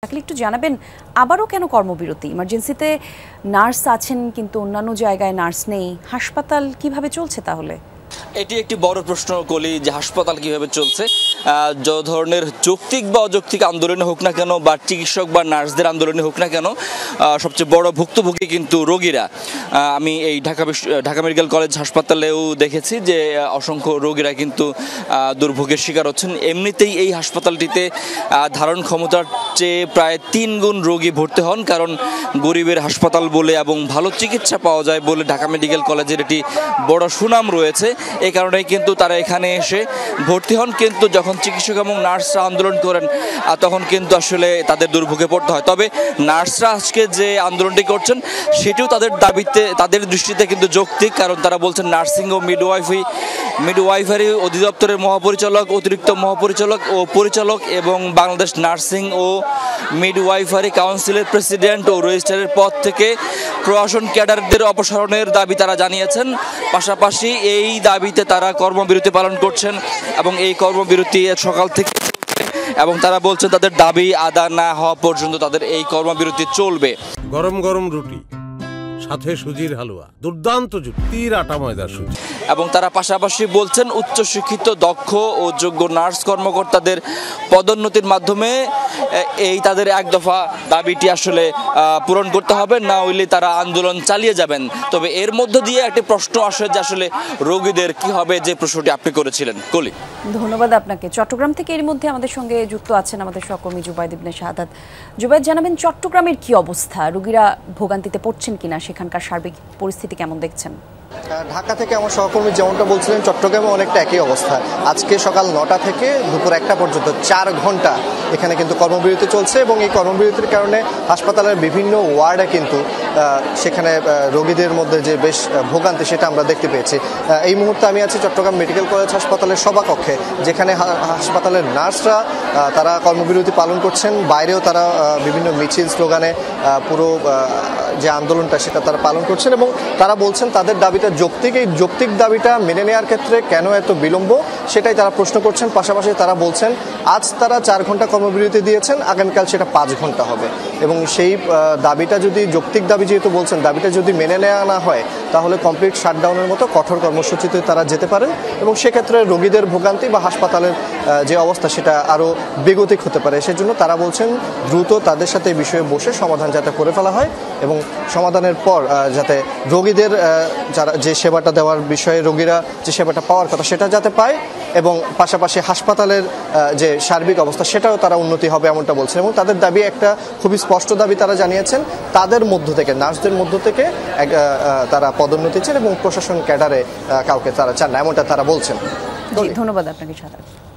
থাকলে একটু জানাবেন, আবারও কেন কর্মবিরতি? ইমার্জেন্সিতে নার্স আছেন কিন্তু অন্যান্য জায়গায় নার্স নেই, হাসপাতাল কিভাবে চলছে তাহলে? এটি একটি বড় প্রশ্ন কলি, যে হাসপাতাল কিভাবে চলছে। যে ধরনের যৌক্তিক বা অযৌক্তিক আন্দোলনে হোক না কেন, বা চিকিৎসক বা নার্সদের আন্দোলনে হোক না কেন, সবচেয়ে বড় ভুক্তভোগী কিন্তু রোগীরা। আমি এই ঢাকা মেডিকেল কলেজ হাসপাতালেও দেখেছি যে অসংখ্য রোগীরা কিন্তু দুর্ভোগের শিকার হচ্ছেন। এমনিতেই এই হাসপাতালটিতে ধারণ ক্ষমতার চেয়ে প্রায় 3 গুণ রোগী ভর্তি হন, কারণ গরিবের হাসপাতাল বলে এবং ভালো চিকিৎসা পাওয়া যায় বলে ঢাকা মেডিকেল কলেজের একটি বড় সুনাম রয়েছে। এই কারণেই কিন্তু তারা এখানে এসে ভর্তি হন। কিন্তু যখন চিকিৎসক এবং নার্সরা আন্দোলন করেন তখন কিন্তু আসলে তাদের দুর্ভোগে পড়তে হয়। তবে নার্সরা আজকে যে আন্দোলনটি করছেন সেটিও তাদের দৃষ্টিতে কিন্তু যৌক্তিক, কারণ তারা বলছেন নার্সিং ও মিডওয়াইফারি অধিদপ্তরের মহাপরিচালক, অতিরিক্ত মহাপরিচালক ও পরিচালক এবং বাংলাদেশ নার্সিং ও মিডওয়াইফারি কাউন্সিলের প্রেসিডেন্ট ও রেজিস্ট্রারের পদ থেকে প্রশাসন ক্যাডারদের অপসারণের দাবি তারা জানিয়েছেন। পাশাপাশি এই দাবিতে তারা কর্মবিরতি পালন করছেন এবং এই কর্মবিরতি সকাল থেকে এবং তারা বলছেন তাদের দাবি আদায় না হওয়া পর্যন্ত তাদের এই কর্মবিরতি চলবে। গরম গরম রুটি, সাথে সুজির হালুয়া, দুর্দান্ত জুটির আটা ময়দার সুজি। এবং তারা পাশাপাশি বলছেন উচ্চশিক্ষিত, দক্ষ ও যোগ্য নার্স কর্মকর্তাদের পদোন্নতির মাধ্যমে এই তাদের এক দফা দাবিটি আসলে পূরণ করতে হবে, না হইলে তারা আন্দোলন চালিয়ে যাবেন। তবে এর মধ্য দিয়ে একটি প্রশ্ন আসে যে আসলে রোগীদের কি হবে, যে প্রশ্নটি আপনি করেছিলেন কলি। ধন্যবাদ আপনাকে। চট্টগ্রাম থেকে এর মধ্যে আমাদের সঙ্গে যুক্ত আছেন আমাদের সহকর্মী জুবাইদ ইবনে শাহাদাত। জুবাইদ, জানাবেন চট্টগ্রামের কি অবস্থা, রোগীরা ভোগান্তিতে পড়ছেন কিনা, সেখানকার সার্বিক পরিস্থিতি কেমন দেখছেন? ঢাকা থেকে আমার সহকর্মী যেমনটা বলছিলেন, চট্টগ্রামে অনেকটা একই অবস্থা। আজকে সকাল 9টা থেকে দুপুর 1টা পর্যন্ত 4 ঘন্টা এখানে কিন্তু কর্মবিরতি চলছে এবং এই কর্মবিরতির কারণে হাসপাতালের বিভিন্ন ওয়ার্ডে কিন্তু সেখানে রোগীদের মধ্যে যে বেশ ভোগান্তি সেটা আমরা দেখতে পেয়েছি। এই মুহূর্তে আমি আছি চট্টগ্রাম মেডিকেল কলেজ হাসপাতালের সভাকক্ষে, যেখানে হাসপাতালের নার্সরা তারা কর্মবিরতি পালন করছেন। বাইরেও তারা বিভিন্ন মিছিল স্লোগানে পুরো যে আন্দোলনটা সেটা তারা পালন করছেন এবং তারা বলছেন তাদের দাবিটা যৌক্তিক। এই যৌক্তিক দাবিটা মেনে নেওয়ার ক্ষেত্রে কেন এত বিলম্ব সেটাই তারা প্রশ্ন করছেন। পাশাপাশি তারা বলছেন আজ তারা 4 ঘন্টা কর্মবিরতি দিয়েছেন, আগামীকাল সেটা 5 ঘন্টা হবে এবং সেই দাবিটা যদি যৌক্তিক দাবি যেহেতু বলছেন, দাবিটা যদি মেনে নেওয়া না হয় তাহলে কমপ্লিট শাটডাউনের মতো কঠোর কর্মসূচিতে তারা যেতে পারেন এবং সেক্ষেত্রে রোগীদের ভোগান্তি বা হাসপাতালের যে অবস্থা সেটা আরও বেগতিক হতে পারে। সেজন্য তারা বলছেন দ্রুত তাদের সাথে এই বিষয়ে বসে সমাধান যাতে করে ফেলা হয় এবং সমাধানের পর যাতে রোগীদের যারা যে সেবাটা দেওয়ার বিষয়ে রোগীরা যে সেবাটা পাওয়ার কথা সেটা যাতে পায় এবং পাশাপাশি হাসপাতালের যে সার্বিক অবস্থা সেটাও তারা উন্নতি হবে এমনটা বলছেন। এবং তাদের দাবি একটা খুবই স্পষ্ট দাবি তারা জানিয়েছেন, তাদের মধ্য থেকে নার্সদের মধ্য থেকে তারা পদোন্নতি চান এবং প্রশাসন ক্যাডারে কাউকে তারা চান না, এমনটা তারা বলছেন। ধন্যবাদ আপনাকে শাহাদাত।